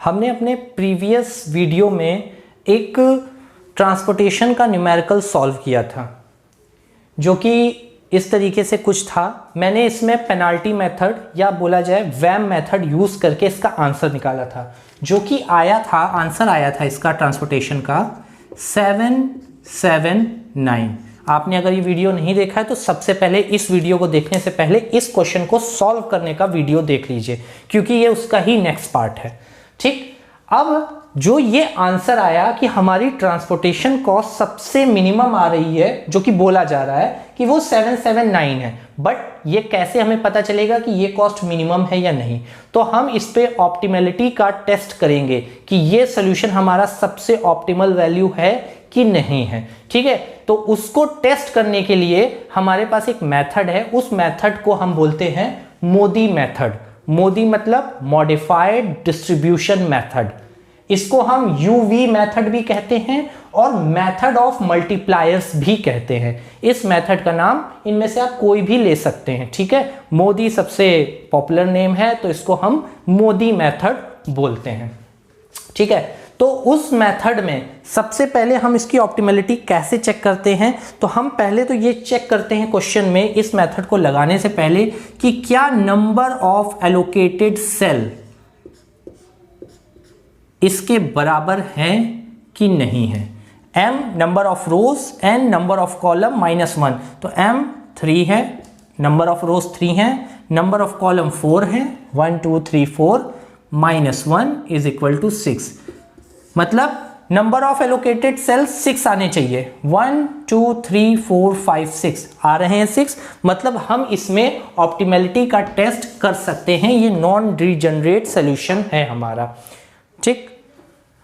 हमने अपने previous video में एक ट्रांसपोर्टेशन का न्यूमेरिकल सॉल्व किया था, जो कि इस तरीके से कुछ था। मैंने इसमें पेनाल्टी मेथड या बोला जाए वैम मेथड यूज़ करके इसका आंसर निकाला था, जो कि आंसर आया था इसका ट्रांसपोर्टेशन का 779। आपने अगर ये वीडियो नहीं देखा है तो सबसे पहले इस वीडियो को देखने से पहले इस क्वेश्चन को सॉल्व करने का वीडियो देख लीजिए, क्योंकि ये उसका ही नेक्स्ट पार्ट है। ठीक, अब जो ये आंसर आया कि हमारी ट्रांसपोर्टेशन कॉस्ट सबसे मिनिमम आ रही है, जो कि बोला जा रहा है कि वो 779 है, बट ये कैसे हमें पता चलेगा कि ये कॉस्ट मिनिमम है या नहीं? तो हम इस पे ऑप्टिमलिटी का टेस्ट करेंगे कि ये सोल्यूशन हमारा सबसे ऑप्टिमल वैल्यू है कि नहीं है। ठीक है, तो उसको टेस्ट करने के लिए हमारे पास एक मेथड है, उस मेथड को हम बोलते हैं मोदी मेथड। मोदी मतलब मॉडिफाइड डिस्ट्रीब्यूशन मेथड। इसको हम यूवी मेथड भी कहते हैं और मेथड ऑफ मल्टीप्लायर्स भी कहते हैं। इस मेथड का नाम इनमें से आप कोई भी ले सकते हैं। ठीक है, मोदी सबसे पॉपुलर नेम है तो इसको हम मोदी मेथड बोलते हैं। ठीक है, तो उस मेथड में सबसे पहले हम इसकी ऑप्टिमलिटी कैसे चेक करते हैं? तो हम पहले तो ये चेक करते हैं क्वेश्चन में इस मेथड को लगाने से पहले कि क्या नंबर ऑफ एलोकेटेड सेल इसके बराबर है कि नहीं है। m number of rose, n number of column -1, तो m 3 है, नंबर ऑफ रोज 3 है, नंबर ऑफ कॉलम 4 है, 1 2 3 4 -1 इज इक्वल टू 6। मतलब नंबर ऑफ एलोकेटेड सेल 6 आने चाहिए। 1 2 3 4 5 6 आ रहे हैं 6, मतलब हम इसमें ऑप्टिमलिटी का टेस्ट कर सकते हैं। ये नॉन डिजेनरेट सोल्यूशन है हमारा। ठीक,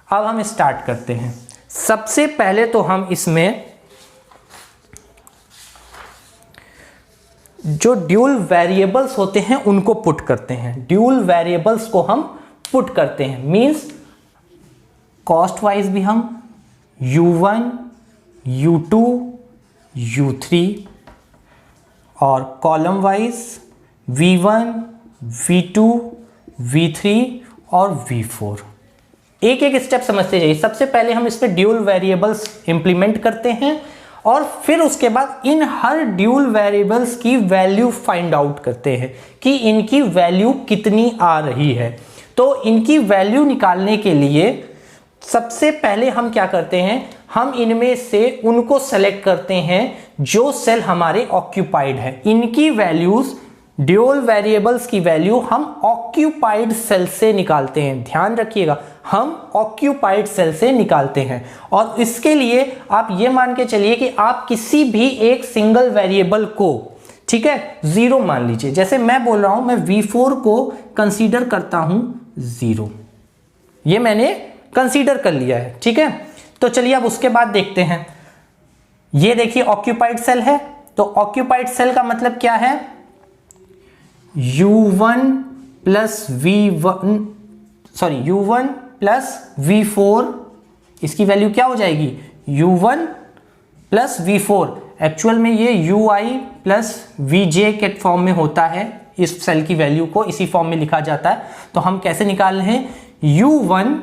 अब हम स्टार्ट करते हैं। सबसे पहले तो हम इसमें जो ड्यूल वेरिएबल्स होते हैं उनको पुट करते हैं। ड्यूल वेरिएबल्स को हम पुट करते हैं, मींस कॉस्ट वाइज भी हम U1, U2, U3 और column wise V1, V2, V3 और V4 एक एक स्टेप समझते जाइए। सबसे पहले हम इस पे ड्यूल वेरिएबल्स इंप्लीमेंट करते हैं और फिर उसके बाद इन हर ड्यूल वेरिएबल्स की वैल्यू फाइंड आउट करते हैं कि इनकी वैल्यू कितनी आ रही है। तो इनकी वैल्यू निकालने के लिए सबसे पहले हम क्या करते हैं, हम इनमें से उनको सेलेक्ट करते हैं जो सेल हमारे ऑक्यूपाइड है। इनकी वैल्यूज, ड्यूल वेरिएबल्स की वैल्यू हम ऑक्यूपाइड सेल से निकालते हैं। ध्यान रखिएगा, हम ऑक्यूपाइड सेल से निकालते हैं। और इसके लिए आप ये मान के चलिए कि आप किसी भी एक सिंगल वेरिएबल को, ठीक है, 0 मान लीजिए। जैसे मैं बोल रहा हूं, मैं V4 को कंसीडर करता हूं 0, ये मैंने कंसीडर कर लिया है। ठीक है, तो चलिए अब उसके बाद देखते हैं। ये देखिए ऑक्यूपाइड सेल है, तो ऑक्यूपाइड सेल का मतलब क्या है, U1 प्लस V4, इसकी वैल्यू क्या हो जाएगी, U1 प्लस V4। एक्चुअल में ये UI प्लस VJ के फॉर्म में होता है। इस सेल की वैल्यू को इसी फॉर्म में लिखा जाता है। तो हम कैसे निकाल रहे हैं, U1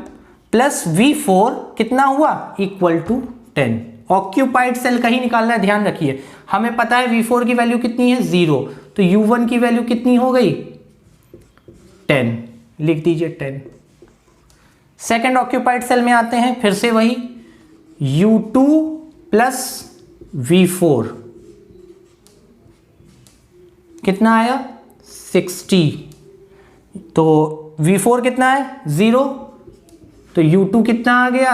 प्लस V4 कितना हुआ, इक्वल टू 10। ऑक्यूपाइड सेल का ही निकालना है, ध्यान रखिए। हमें पता है V4 की वैल्यू कितनी है, 0, तो U1 की वैल्यू कितनी हो गई, 10, लिख दीजिए 10। सेकेंड ऑक्यूपाइड सेल में आते हैं, फिर से वही U2 प्लस V4 कितना आया, 60। तो V4 कितना है, 0, तो U2 कितना आ गया,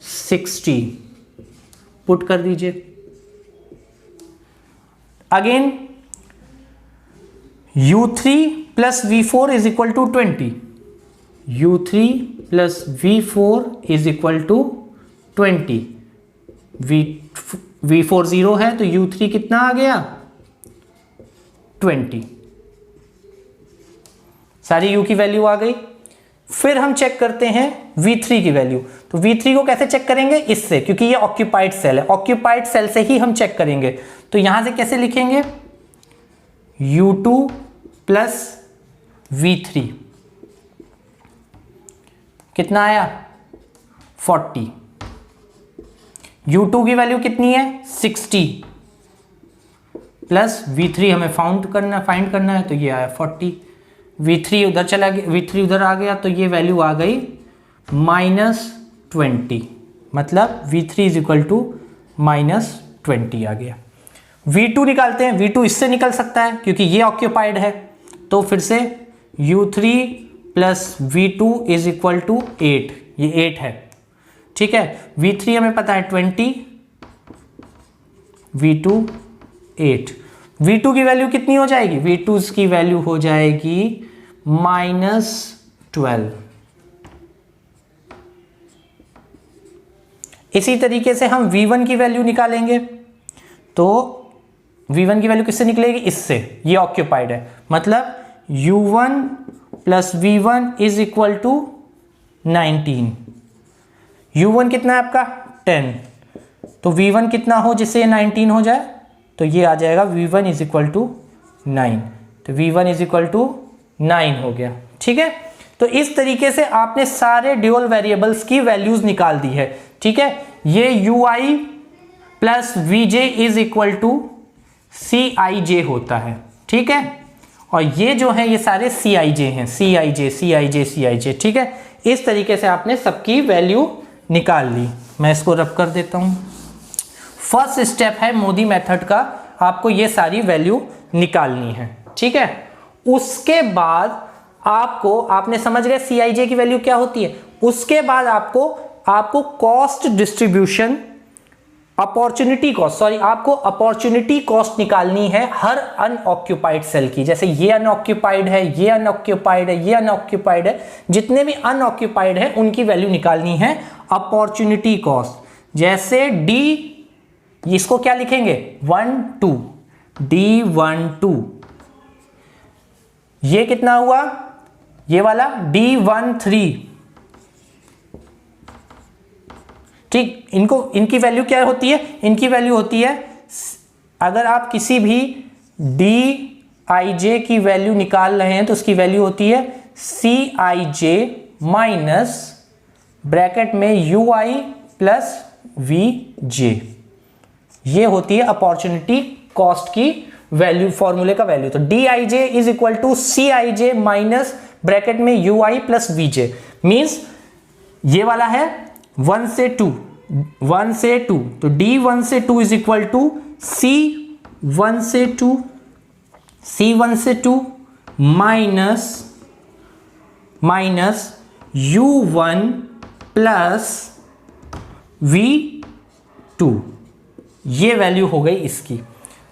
60, पुट कर दीजिए। Again U3 plus V4 is equal to 20, U3 plus V4 is equal to 20। V4 0 है तो U3 कितना आ गया, 20। सारी U की वैल्यू आ गई। फिर हम चेक करते हैं V3 की वैल्यू। तो V3 को कैसे चेक करेंगे, इससे, क्योंकि ये ऑक्यूपाइड सेल है, ऑक्यूपाइड सेल से ही हम चेक करेंगे। तो यहां से कैसे लिखेंगे, U2 प्लस V3 कितना आया 40। U2 की वैल्यू कितनी है 60 प्लस V3 हमें फाइंड करना है तो ये आया 40। V3 उधर चला गया, V3 उधर आ गया तो ये वैल्यू आ गई -20, मतलब V3 इज इक्वल टू -20 आ गया। V2 निकालते हैं, V2 इससे निकल सकता है क्योंकि ये ऑक्यूपाइड है, तो फिर से U3 plus V2 is equal to 8, ये 8 है, ठीक है। V3 हमें पता है 20, V2 8। V2 की वैल्यू कितनी हो जाएगी, V2 की वैल्यू हो जाएगी -12। इसी तरीके से हम V1 की वैल्यू निकालेंगे, तो V1 की वैल्यू किससे निकलेगी, इससे, ये ऑक्यूपाइड है, मतलब U1 plus V1 is equal to 19। U1 कितना है आपका 10, तो V1 कितना हो जिससे 19 हो जाए, तो ये आ जाएगा V1 इज इक्वल टू 9, तो V1 इज इक्वल टू 9 हो गया, ठीक है। तो इस तरीके से आपने सारे ड्यूअल वेरिएबल्स की वैल्यूज निकाल दी है, ठीक है। ये UI plus VJ is equal to CIJ होता है, ठीक है। और ये जो है ये सारे CIJ हैं, CIJ, ठीक है। इस तरीके से आपने सबकी वैल्यू निकाल ली। मैं इसको रब कर देता हूं। फर्स्ट स्टेप है मोदी मेथड का, आपको ये सारी वैल्यू निकालनी है, ठीक है। उसके बाद आपने समझ गए CIJ की वैल्यू क्या होती है। उसके बाद आपको कॉस्ट डिस्ट्रीब्यूशन, आपको अपॉर्चुनिटी कॉस्ट निकालनी है हर अनऑक्यूपाइड सेल की। जैसे ये अनऑक्यूपाइड है, ये अनऑक्यूपाइड है, ये अनऑक्यूपाइड है, जितने भी अनऑक्यूपाइड है उनकी वैल्यू निकालनी है अपॉर्चुनिटी कॉस्ट। जैसे D, इसको क्या लिखेंगे 1 2, D12, ये कितना हुआ, ये वाला D13, ठीक। इनकी वैल्यू क्या होती है, इनकी वैल्यू होती है, अगर आप किसी भी DIJ की वैल्यू निकाल रहे हैं तो उसकी वैल्यू होती है CIJ माइनस ब्रैकेट में UI प्लस VJ, ये होती है अपॉर्चुनिटी कॉस्ट की वैल्यू, फॉर्मूले का वैल्यू। तो DIJ is equal to CIJ minus bracket में UI प्लस VJ, मीन्स ये वाला है 1 से 2, 1 से 2, तो D1 से 2 इज इक्वल टू C1 से 2, C1 से 2 माइनस U1 प्लस V2, ये वैल्यू हो गई इसकी,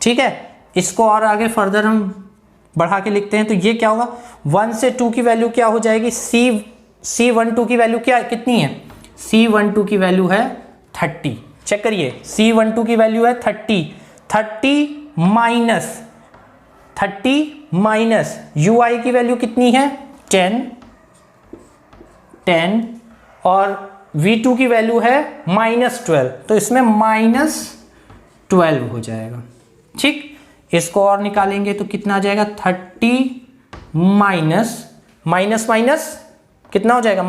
ठीक है। इसको और आगे फर्दर हम बढ़ा के लिखते हैं, तो ये क्या होगा 1 से 2 की वैल्यू क्या हो जाएगी, C12 की वैल्यू कितनी है, C12 की वैल्यू है 30। चेक करिए, C12 की वैल्यू है 30 माइनस UI की वैल्यू कितनी है 10 और V2 की वैल्यू है -12, तो इसमें -12 हो जाएगा, ठीक। इसको और निकालेंगे तो कितना आ जाएगा 30 माइनस कितना हो जाएगा,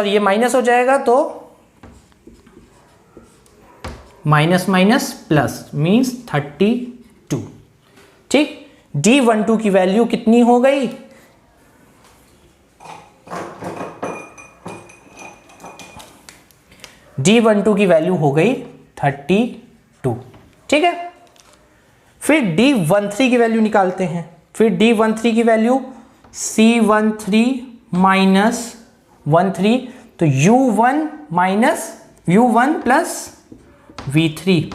ये माइनस हो जाएगा, तो माइनस प्लस मीन्स 32, ठीक। D12 की वैल्यू कितनी हो गई, D12 की वैल्यू हो गई 32, ठीक है। फिर D13 की वैल्यू निकालते हैं। फिर D13 की वैल्यू C13 माइनस 13, तो U1 प्लस V3,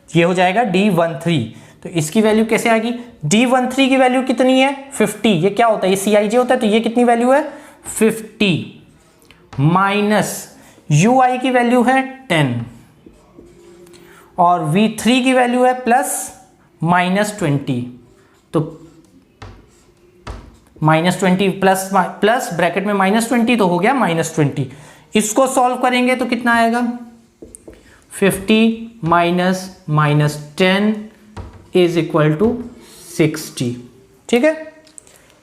ये हो जाएगा D13। तो इसकी वैल्यू कैसे आएगी, D13 की वैल्यू कितनी है 50, ये क्या होता है, ये CIJ होता है, तो ये कितनी वैल्यू है 50 माइनस UI की वैल्यू है 10 और V3 की वैल्यू है +20, तो -20 प्लस ब्रैकेट में -20, तो हो गया -20। इसको सॉल्व करेंगे तो कितना आएगा 50 माइनस -10 इज इक्वल टू 60, ठीक है।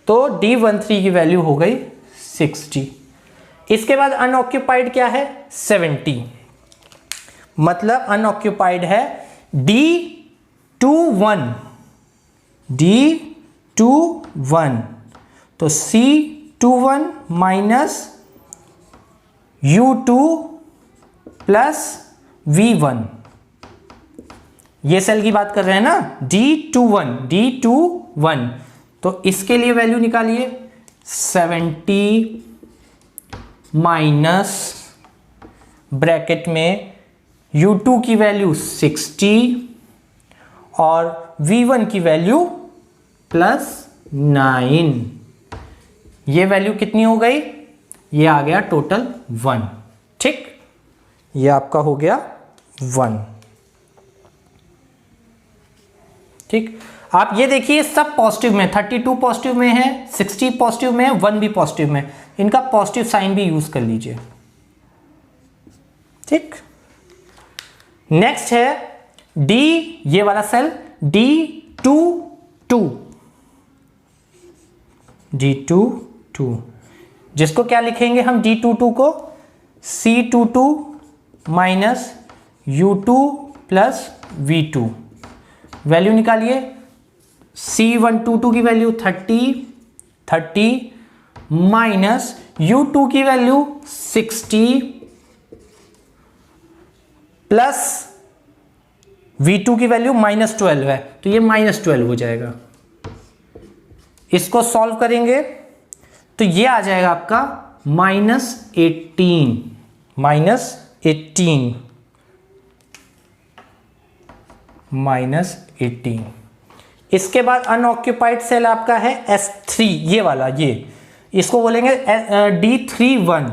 तो D13 की वैल्यू हो गई 60। इसके बाद अनऑक्यूपाइड क्या है 70, मतलब अनऑक्यूपाइड है D21, D21, तो C21 minus U2 plus V1, ये सेल की बात कर रहे हैं ना, D21, तो इसके लिए वैल्यू निकालिए 70 माइनस ब्रैकेट में U2 की वैल्यू 60 और V1 की वैल्यू +9। ये वैल्यू कितनी हो गई, ये आ गया टोटल 1। ठीक, ये आपका हो गया 1। ठीक, आप ये देखिए सब पॉजिटिव में, 32 पॉजिटिव में है, 60 पॉजिटिव में है, 1 भी पॉजिटिव में, इनका पॉजिटिव साइन भी यूज कर लीजिए। ठीक, नेक्स्ट है D, ये वाला सेल D22, जिसको क्या लिखेंगे हम D22 को C22 minus U2 plus V2, value निकालिए C122 की वैल्यू 30 माइनस U2 की वैल्यू 60 प्लस V2 की वैल्यू -12 है, तो ये -12 हो जाएगा। इसको सॉल्व करेंगे तो ये आ जाएगा आपका -18, -18। इसके बाद अनऑक्यूपाइड सेल आपका है S3, ये वाला, ये इसको बोलेंगे D31,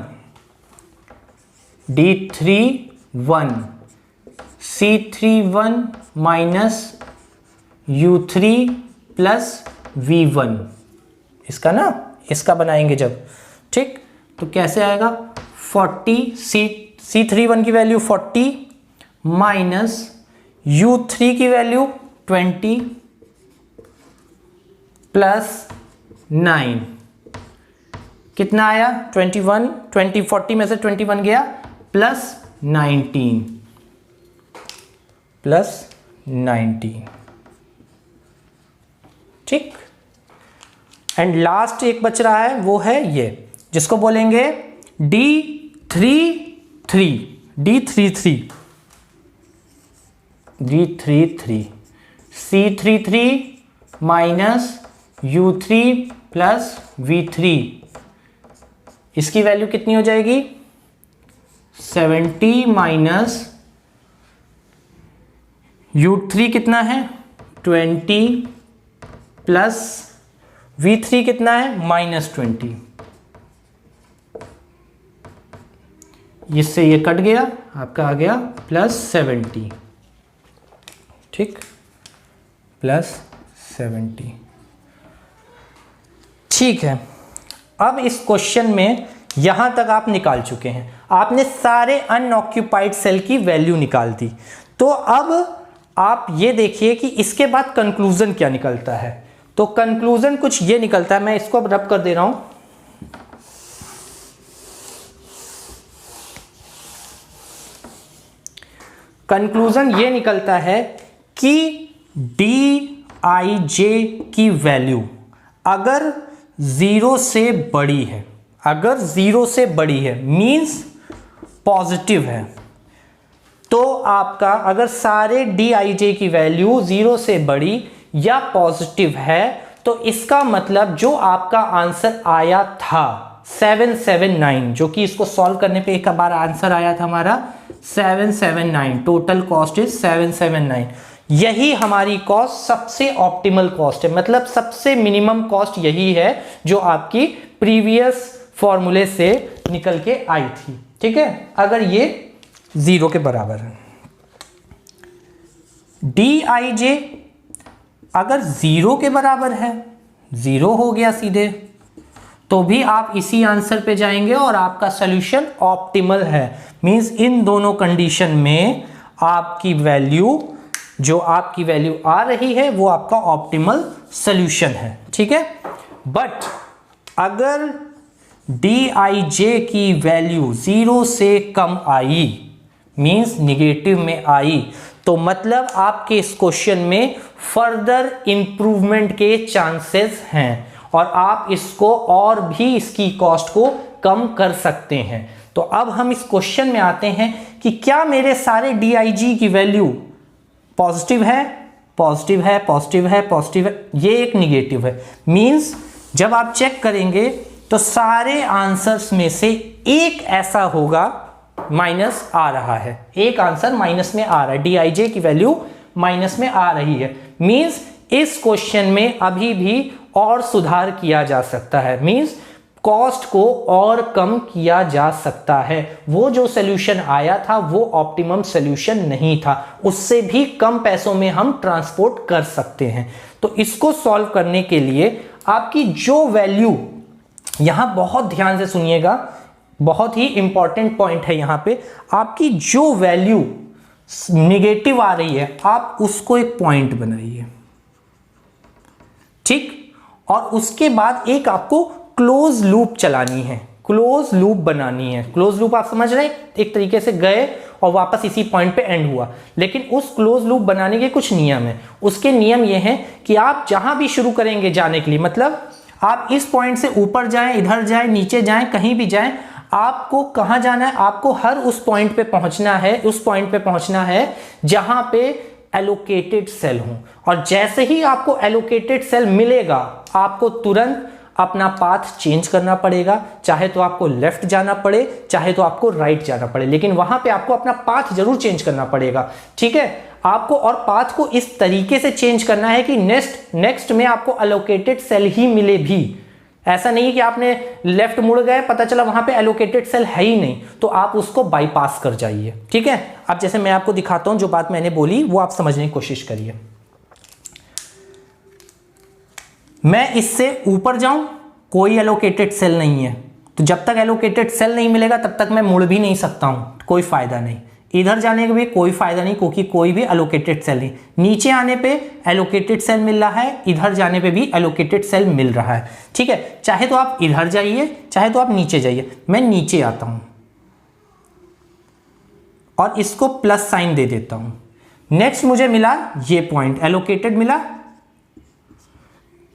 C31 minus U3 plus V1, इसका ना, इसका बनाएंगे जब। ठीक, तो कैसे आएगा 40, C31 की वैल्यू 40 माइनस U3 की वैल्यू 20 प्लस 9, कितना आया 21, 40 में से 21 गया, प्लस 19। ठीक, एंड लास्ट एक बच रहा है, वो है ये, जिसको बोलेंगे D33, C33 minus U3 plus V3, इसकी वैल्यू कितनी हो जाएगी 70 माइनस U3 कितना है 20 प्लस V3 कितना है -20, इससे ये कट गया, आपका आ गया +70। ठीक, +70। ठीक है, अब इस क्वेश्चन में यहां तक आप निकाल चुके हैं, आपने सारे अनऑक्यूपाइड सेल की वैल्यू निकाल दी। तो अब आप ये देखिए कि इसके बाद कंक्लूजन क्या निकलता है। तो कंक्लूजन कुछ ये निकलता है, मैं इसको अब रब कर दे रहा हूं। कंक्लूजन ये निकलता है कि Dij की वैल्यू अगर 0 से बड़ी है, अगर 0 से बड़ी है मींस पॉजिटिव है, तो आपका अगर सारे Dij की वैल्यू 0 से बड़ी या पॉजिटिव है, तो इसका मतलब जो आपका आंसर आया था 779, जो कि इसको सॉल्व करने पे एक बार आंसर आया था हमारा 779, टोटल कॉस्ट इज 779, यही हमारी कॉस्ट सबसे ऑप्टिमल कॉस्ट है, मतलब सबसे मिनिमम कॉस्ट यही है जो आपकी प्रीवियस फॉर्मूले से निकल के आई थी। ठीक है, अगर ये 0 के बराबर है। Dij अगर 0 के बराबर है, 0 हो गया सीधे, तो भी आप इसी आंसर पे जाएंगे और आपका सॉल्यूशन ऑप्टिमल है। मींस इन दोनों कंडीशन में आपकी वैल्यू, जो आपकी वैल्यू आ रही है वो आपका ऑप्टिमल सॉल्यूशन है। ठीक है, बट अगर dij की वैल्यू 0 से कम आई, मींस निगेटिव में आई, तो मतलब आपके इस क्वेश्चन में फर्दर इंप्रूवमेंट के चांसेस हैं और आप इसको और भी इसकी कॉस्ट को कम कर सकते हैं। तो अब हम इस क्वेश्चन में आते हैं कि क्या मेरे सारे dij की वैल्यू पॉजिटिव है, पॉजिटिव है, पॉजिटिव है, पॉजिटिव है, ये एक निगेटिव है। मींस जब आप चेक करेंगे तो सारे आंसर्स में से एक ऐसा होगा माइनस आ रहा है, एक आंसर माइनस में आ रहा है, dij की वैल्यू माइनस में आ रही है। मींस इस क्वेश्चन में अभी भी और सुधार किया जा सकता है, मींस कॉस्ट को और कम किया जा सकता है। वो जो सॉल्यूशन आया था वो ऑप्टिमम सॉल्यूशन नहीं था, उससे भी कम पैसों में हम ट्रांसपोर्ट कर सकते हैं। तो इसको सॉल्व करने के लिए आपकी जो वैल्यू, यहां बहुत ध्यान से सुनिएगा, बहुत ही इंपॉर्टेंट पॉइंट है यहां पे, आपकी जो वैल्यू निगेटिव आ रही है आप उसको एक पॉइंट बनाइए, ठीक। और उसके बाद एक आपको क्लोज लूप चलानी है, क्लोज लूप बनानी है। क्लोज लूप आप समझ रहे हैं, एक तरीके से गए और वापस इसी पॉइंट पे एंड हुआ, लेकिन उस क्लोज लूप बनाने के कुछ नियम है। उसके नियम ये हैं कि आप जहां भी शुरू करेंगे जाने के लिए, मतलब आप इस पॉइंट से ऊपर जाएं, इधर जाएं, नीचे जाएं, कहीं भी जाएं, आपको कहां जाना है, आपको हर उस पॉइंट पे पहुंचना है, उस पॉइंट पे पहुंचना है जहां पे एलोकेटेड सेल हो। और जैसे ही आपको एलोकेटेड सेल मिलेगा आपको तुरंत अपना पाथ चेंज करना पड़ेगा, चाहे तो आपको लेफ्ट जाना पड़े, चाहे तो आपको राइट जाना पड़े, लेकिन वहां पे आपको अपना पाथ जरूर चेंज करना पड़ेगा, ठीक है आपको। और पाथ को इस तरीके से चेंज करना है कि नेक्स्ट में आपको एलोकेटेड सेल ही मिले भी। ऐसा नहीं कि आपने लेफ्ट मुड़ गए, पता चला वहां पे एलोकेटेड सेल है ही नहीं, तो आप उसको बाईपास कर जाइए, ठीक है। अब जैसे मैं आपको दिखाता हूं, जो बात मैंने बोली वो आप समझने की कोशिश करिए। मैं इससे ऊपर जाऊं, कोई एलोकेटेड सेल नहीं है, तो जब तक एलोकेटेड सेल नहीं मिलेगा तब तक मैं मुड़ भी नहीं सकता हूं, कोई फायदा नहीं। इधर जाने का भी कोई फायदा नहीं क्योंकि कोई भी एलोकेटेड सेल नहीं। नीचे आने पे एलोकेटेड सेल मिल रहा है, इधर जाने पे भी एलोकेटेड सेल मिल रहा है, ठीक है। चाहे तो आप इधर जाइए, चाहे तो आप नीचे जाइए। मैं नीचे आता हूं और इसको प्लस साइन दे देता हूं। नेक्स्ट मुझे मिला ये पॉइंट, एलोकेटेड मिला।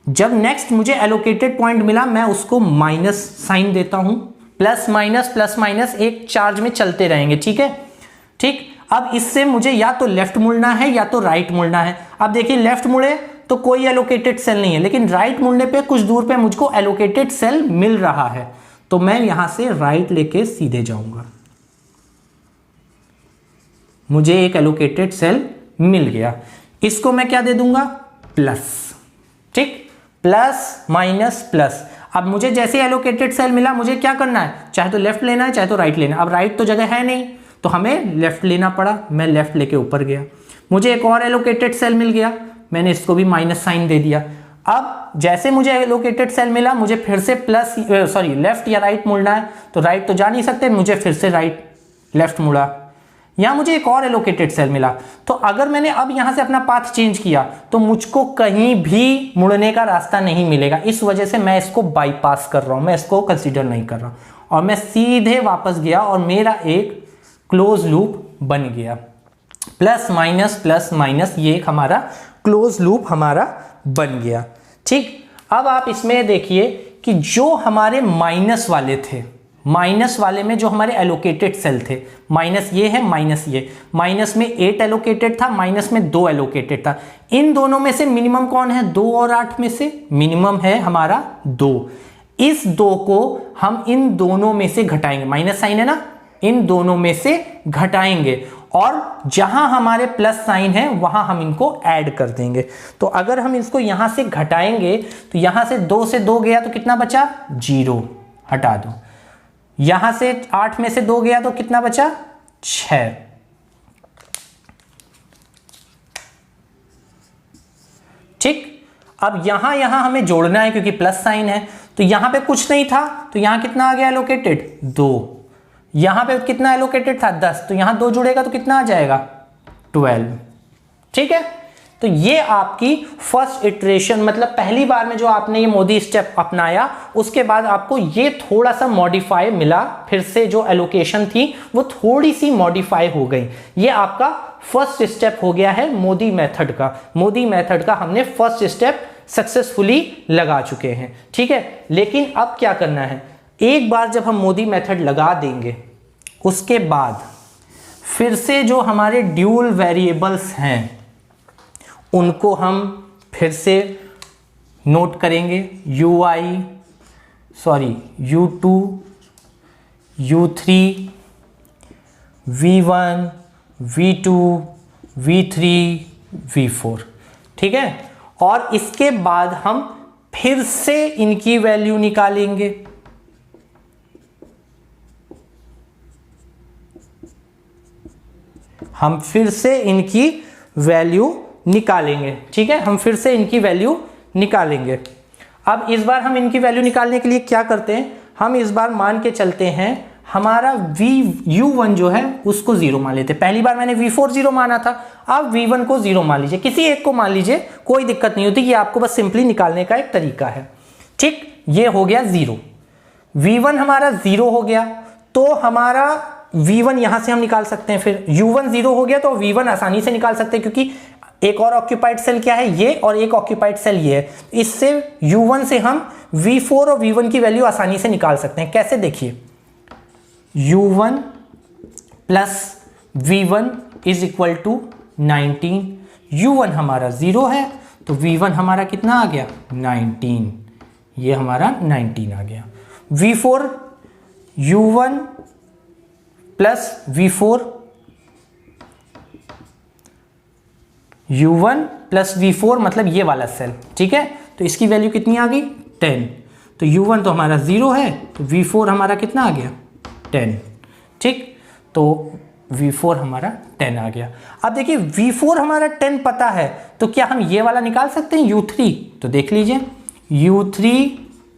जब नेक्स्ट मुझे एलोकेटेड पॉइंट मिला मैं उसको माइनस साइन देता हूं। प्लस माइनस एक चार्ज में चलते रहेंगे, ठीक है, ठीक। अब इससे मुझे या तो लेफ्ट मुड़ना है या तो राइट मुड़ना है। अब देखिए लेफ्ट मुड़े तो कोई एलोकेटेड सेल नहीं है, लेकिन राइट मुड़ने पे कुछ दूर पे मुझको एलोकेटेड सेल मिल रहा है, तो मैं यहां से राइट लेके सीधे जाऊंगा। मुझे एक एलोकेटेड सेल मिल गया, इसको मैं क्या दे दूंगा, प्लस, ठीक। Plus minus plus. अब मुझे जैसे एलोकेटेड सेल मिला मुझे क्या करना है, चाहे तो लेफ्ट लेना है चाहे तो राइट लेना है। अब राइट तो जगह है नहीं तो हमें लेफ्ट लेना पड़ा, मैं लेफ्ट लेके ऊपर गया। मुझे एक और एलोकेटेड सेल मिल गया, मैंने इसको भी माइनस साइन दे दिया। अब जैसे मुझे एलोकेटेड सेल मिला मुझे फिर से लेफ्ट या राइट मुड़ना है, तो राइट तो जा नहीं सकते, मुझे फिर से लेफ्ट मुड़ा। यहां मुझे एक और एलोकेटेड सेल मिला, तो अगर मैंने अब यहां से अपना पाथ चेंज किया तो मुझको कहीं भी मुड़ने का रास्ता नहीं मिलेगा। इस वजह से मैं इसको बाईपास कर रहा हूं, मैं इसको कंसीडर नहीं कर रहा और मैं सीधे वापस गया और मेरा एक क्लोज लूप बन गया। प्लस माइनस ये एक हमारा क्लोज लूप हमारा बन गया, ठीक। अब आप इसमें देखिए कि जो हमारे माइनस वाले थे, माइनस वाले में जो हमारे एलोकेटेड सेल थे, माइनस ये है माइनस ये, माइनस में 8 एलोकेटेड था, माइनस में 2 एलोकेटेड था। इन दोनों में से मिनिमम कौन है, 2 और 8 में से मिनिमम है हमारा 2। इस 2 को हम इन दोनों में से घटाएंगे, माइनस साइन है ना, इन दोनों में से घटाएंगे और जहां हमारे प्लस साइन है वहां हम इनको ऐड कर देंगे। तो अगर हम इसको यहां से घटाएंगे तो यहां से 2 से 2 गया तो कितना बचा, 0, हटा दो। यहां से 8 में से 2 गया तो कितना बचा, 6। ठीक। अब यहां हमें जोड़ना है क्योंकि प्लस साइन है, तो यहां पे कुछ नहीं था तो यहां कितना आ गया एलोकेटेड, 2। यहां पे कितना एलोकेटेड था, 10, तो यहां 2 जुड़ेगा तो कितना आ जाएगा, 12। ठीक है, तो ये आपकी फर्स्ट इटरेशन, मतलब पहली बार में जो आपने ये मोदी स्टेप अपनाया, उसके बाद आपको ये थोड़ा सा मॉडिफाई मिला, फिर से जो एलोकेशन थी वो थोड़ी सी मॉडिफाई हो गई। ये आपका फर्स्ट स्टेप हो गया है मोदी मेथड का। मोदी मेथड का हमने फर्स्ट स्टेप सक्सेसफुली लगा चुके हैं, ठीक है। लेकिन अब क्या करना है, एक बार जब हम मोदी मेथड लगा देंगे, उसके बाद फिर से जो हमारे ड्यूल वेरिएबल्स हैं उनको हम फिर से नोट करेंगे। U2, U3, V1, V2, V3, V4, ठीक है। और इसके बाद हम फिर से इनकी वैल्यू निकालेंगे। हम फिर से इनकी वैल्यू निकालेंगे, ठीक है। हम फिर से इनकी वैल्यू निकालेंगे। अब इस बार हम इनकी वैल्यू निकालने के लिए क्या करते हैं, हम इस बार मान के चलते हैं हमारा U1 जो है उसको 0 मान लेते हैं। पहली बार मैंने V4 0 माना था, अब V1 को 0 मान लीजिए, किसी एक को मान लीजिए, कोई दिक्कत नहीं होती, ये आपको बस सिंपली निकालने का एक तरीका है, ठीक। ये हो गया 0, V1 हमारा 0 हो गया, तो हमारा V1 यहां से हम निकाल सकते हैं। फिर U1 0 हो गया तो V1 आसानी से निकाल सकते हैं, क्योंकि एक और ऑक्यूपाइड सेल क्या है, ये, और एक ऑक्यूपाइड सेल ये है। इससे U1 से हम V4 और V1 की वैल्यू आसानी से निकाल सकते हैं। कैसे, देखिए, U1 plus V1 is equal to 19। U1 हमारा 0 है तो V1 हमारा कितना आ गया, 19, ये हमारा 19 आ गया। V4, U1 plus V4, U1 plus V4 मतलब ये वाला सेल, ठीक है। तो इसकी वैल्यू कितनी आ गई, 10। तो U1 तो हमारा 0 है, तो V4 हमारा कितना आ गया, 10, ठीक। तो V4 हमारा 10 आ गया। अब देखिए V4 हमारा 10 पता है, तो क्या हम ये वाला निकाल सकते हैं U3? तो देख लीजिए, U3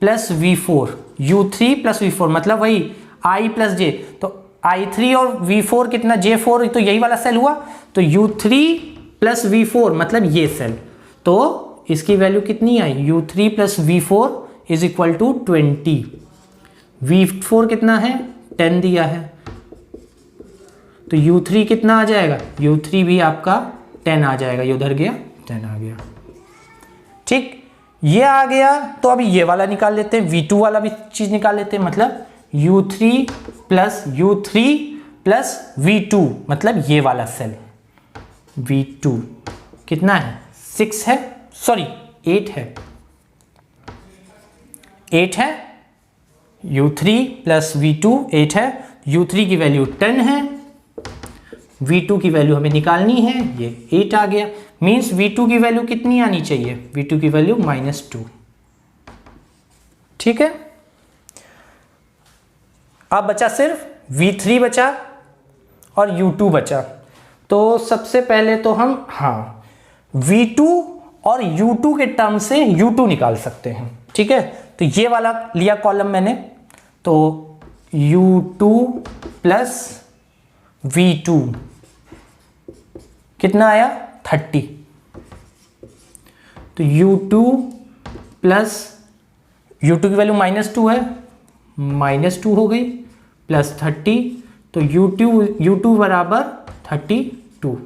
प्लस V4 मतलब वही I प्लस J, तो I3 और V4 कितना, J4, तो यही वाला सेल हुआ। तो U3 प्लस V4 मतलब ये सेल, तो इसकी वैल्यू कितनी आई, U3 plus V4 is equal to 20। V4 कितना है, 10 दिया है, तो U3 कितना आ जाएगा, U3 भी आपका 10 आ जाएगा, ये उधर गया, 10 आ गया, ठीक। ये आ गया, तो अभी ये वाला निकाल लेते हैं, V2 वाला भी चीज निकाल लेते हैं, मतलब U3 प्लस V2 मतलब ये वाला सेल, V2 कितना है, 6 है, सॉरी 8 है, 8 है। U3 प्लस V2 8 है, U3 की वैल्यू 10 है, V2 की वैल्यू हमें निकालनी है, ये 8 आ गया। मीन्स V2 की वैल्यू कितनी आनी चाहिए, V2 की वैल्यू -2, ठीक है। अब बचा सिर्फ V3 बचा और U2 बचा। तो सबसे पहले तो हम V2 और U2 के टर्म से U2 निकाल सकते हैं, ठीक है। तो ये वाला लिया कॉलम मैंने, तो U2 प्लस V2 कितना आया, 30। तो U2 प्लस U2 की वैल्यू -2 है, -2 हो गई, प्लस 30, तो U2 बराबर 32।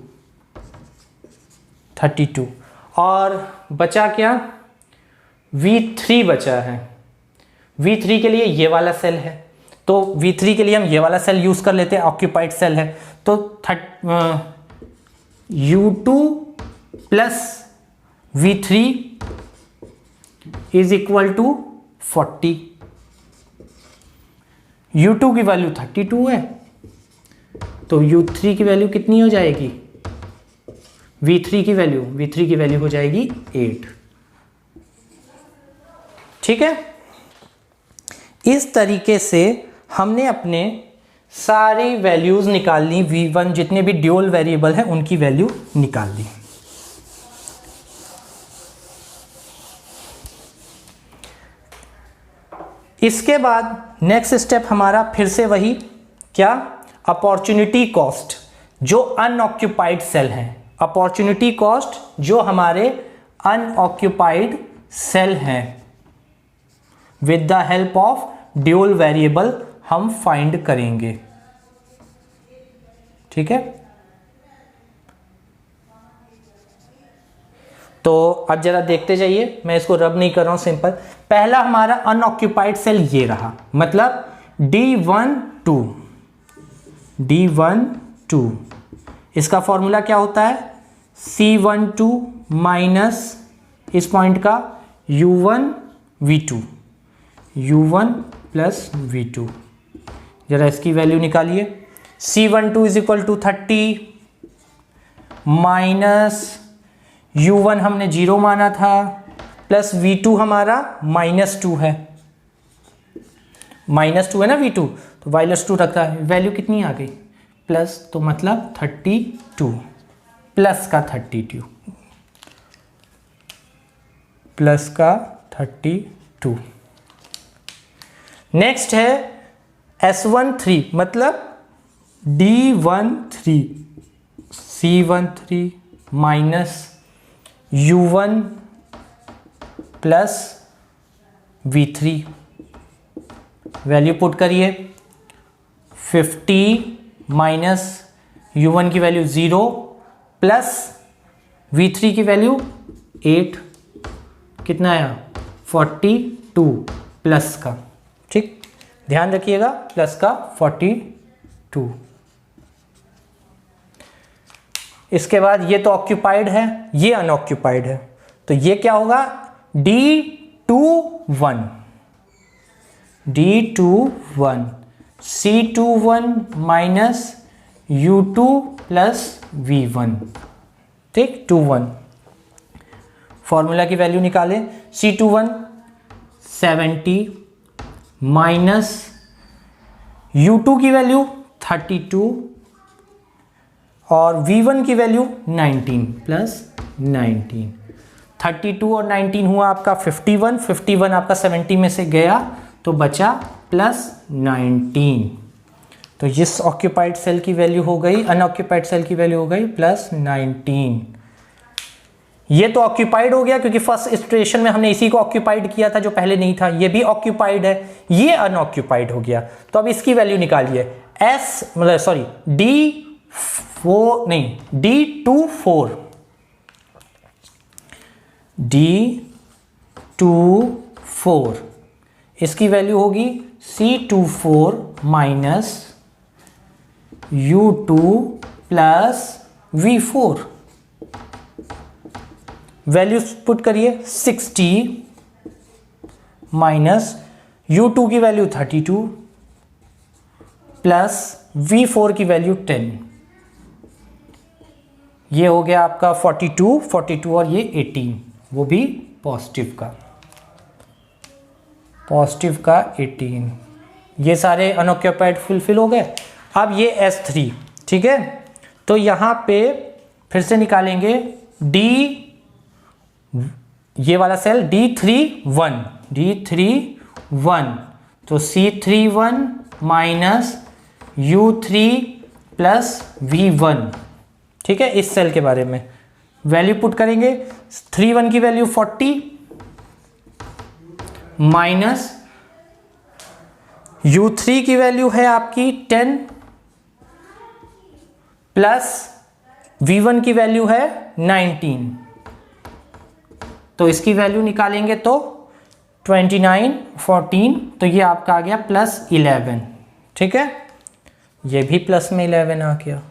और बचा क्या, V3 बचा है। V3 के लिए ये वाला सेल है, तो V3 के लिए हम ये वाला सेल यूज कर लेते हैं, ऑक्यूपाइड सेल है। तो U2 plus V3 is equal to 40। U2 की वैल्यू 32 है, तो U3 की वैल्यू कितनी हो जाएगी, V3 की वैल्यू हो जाएगी 8, ठीक है। इस तरीके से हमने अपने सारी वैल्यूज निकाल ली, V1 जितने भी ड्यूल वेरिएबल हैं उनकी वैल्यू निकाल ली। इसके बाद नेक्स्ट स्टेप हमारा फिर से वही, क्या, अपॉर्चुनिटी कॉस्ट। जो अनऑक्यूपाइड सेल हैं, अपॉर्चुनिटी कॉस्ट जो हमारे अनऑक्यूपाइड सेल हैं, with the help of dual variable हम फाइंड करेंगे। ठीक है, तो अब जरा देखते जाइए, मैं इसको रब नहीं कर रहा हूं, सिंपल। पहला हमारा अनऑक्यूपाइड सेल ये रहा, मतलब D12, इसका फॉर्मूला क्या होता है, C12 माइनस इस पॉइंट का U1 प्लस V2। जरा इसकी वैल्यू निकालिए। C12 is equal to 30 minus U1 हमने 0 माना था, प्लस V2 हमारा -2 है, -2 है ना V2, तो -2 रखा है, वैल्यू कितनी आ गई, प्लस, तो मतलब 32 प्लस का 32 प्लस का 32। नेक्स्ट है S13, मतलब D13 C13 minus U1 plus V3, value put करिए। 50 माइनस U1 की वैल्यू 0 प्लस V3 की वैल्यू 8, कितना आया 42 प्लस का, ठीक, ध्यान रखिएगा, प्लस का 42। इसके बाद ये तो ऑक्यूपाइड है, ये अनऑक्यूपाइड है, तो ये क्या होगा, D21 C21 minus U2 plus V1, ठीक, 21। फॉर्मूला की वैल्यू निकालें, C21 70 माइनस U2 की वैल्यू 32 और V1 की वैल्यू 19 प्लस 19। 32 और 19 हुआ आपका 51 आपका 70 में से गया तो बचा प्लस 19, तो इस ऑक्यूपाइड सेल की वैल्यू हो गई, अनऑक्यूपाइड सेल की वैल्यू हो गई प्लस 19। ये तो ऑक्यूपाइड हो गया क्योंकि फर्स्ट इटरेशन में हमने इसी को ऑक्यूपाइड किया था जो पहले नहीं था, ये भी ऑक्यूपाइड है, ये अनऑक्यूपाइड हो गया। तो अब इसकी वैल्यू निकालिए, D24 इसकी वैल्यू होगी C24 minus U2 plus V4, value put करिए। 60 माइनस U2 की वैल्यू 32 प्लस V4 की वैल्यू 10, ये हो गया आपका 42 और ये 18, वो भी पॉजिटिव का 18। ये सारे अनऑक्यूपाइड फुलफिल हो गए। अब ये S3, ठीक है, तो यहां पे फिर से निकालेंगे ये वाला सेल D31, तो C31 minus U3 plus V1, ठीक है, इस सेल के बारे में वैल्यू पुट करेंगे। 31 की वैल्यू 40 माइनस U3 की वैल्यू है आपकी 10 प्लस V1 की वैल्यू है 19, तो इसकी वैल्यू निकालेंगे तो 29 14, तो ये आपका आ गया प्लस 11, ठीक है, ये भी प्लस में 11 आ गया।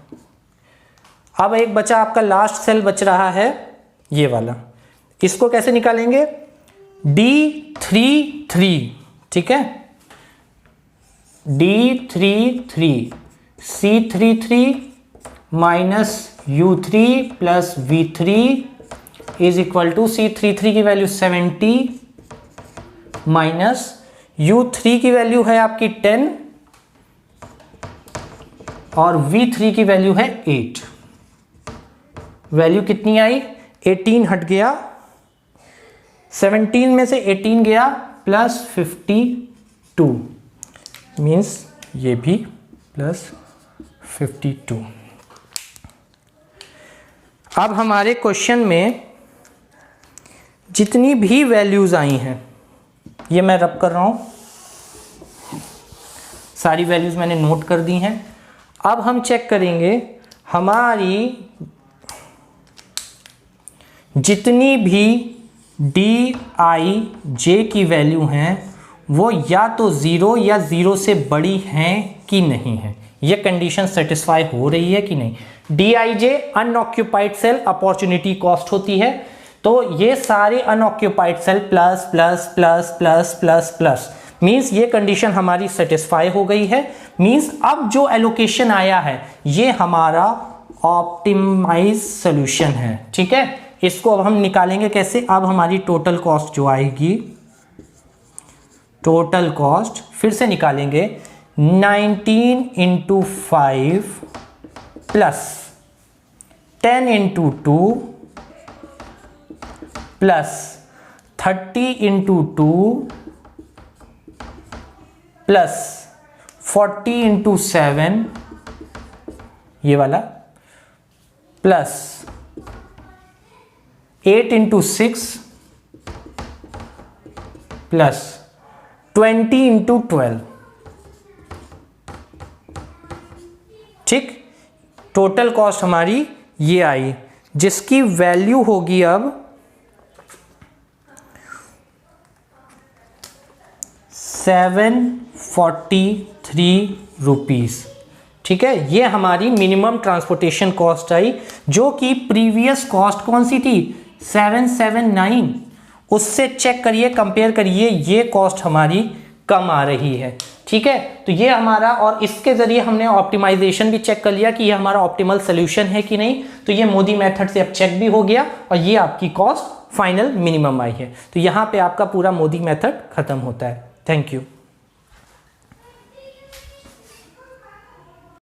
अब एक बचा आपका लास्ट सेल बच रहा है ये वाला, इसको कैसे निकालेंगे, D33, ठीक है, D33 C33 minus U3 plus V3 is equal to C33 की वैल्यू 70 माइनस U3 की वैल्यू है आपकी 10 और V3 की वैल्यू है 8। वैल्यू कितनी आई, 18 हट गया, 17 में से 18 गया प्लस 52, मीन्स ये भी प्लस 52। अब हमारे क्वेश्चन में जितनी भी वैल्यूज आई हैं, ये मैं रब कर रहा हूं, सारी वैल्यूज मैंने नोट कर दी हैं। अब हम चेक करेंगे हमारी जितनी भी डी आई जे की वैल्यू हैं वो या तो 0 या 0 से बड़ी हैं कि नहीं है, ये कंडीशन सेटिस्फाई हो रही है कि नहीं। D I J unoccupied cell opportunity cost होती है, तो ये सारे unoccupied cell plus plus plus plus plus plus means ये कंडीशन हमारी सेटिस्फाई हो गई है। मीन्स अब जो एलोकेशन आया है ये हमारा ऑप्टिमाइज सोल्यूशन है। ठीक है, इसको अब हम निकालेंगे कैसे। अब हमारी टोटल कॉस्ट जो आएगी, टोटल कॉस्ट फिर से निकालेंगे 19 into 5 plus 10 into 2 plus 30 into 2 plus 40 into 7 ये वाला प्लस 8 इंटू 6 प्लस 20 इंटू 12। ठीक, टोटल कॉस्ट हमारी ये आई जिसकी वैल्यू होगी अब 743 रुपीज। ठीक है, ये हमारी मिनिमम ट्रांसपोर्टेशन कॉस्ट आई, जो कि प्रीवियस कॉस्ट कौन सी थी 779, उससे चेक करिए, कंपेयर करिए, ये कॉस्ट हमारी कम आ रही है। ठीक है, तो ये हमारा, और इसके जरिए हमने ऑप्टिमाइजेशन भी चेक कर लिया कि ये हमारा ऑप्टिमल सोल्यूशन है कि नहीं। तो ये मोदी मेथड से अब चेक भी हो गया और ये आपकी कॉस्ट फाइनल मिनिमम आई है। तो यहाँ पे आपका पूरा मोदी मेथड खत्म होता है। Thank you.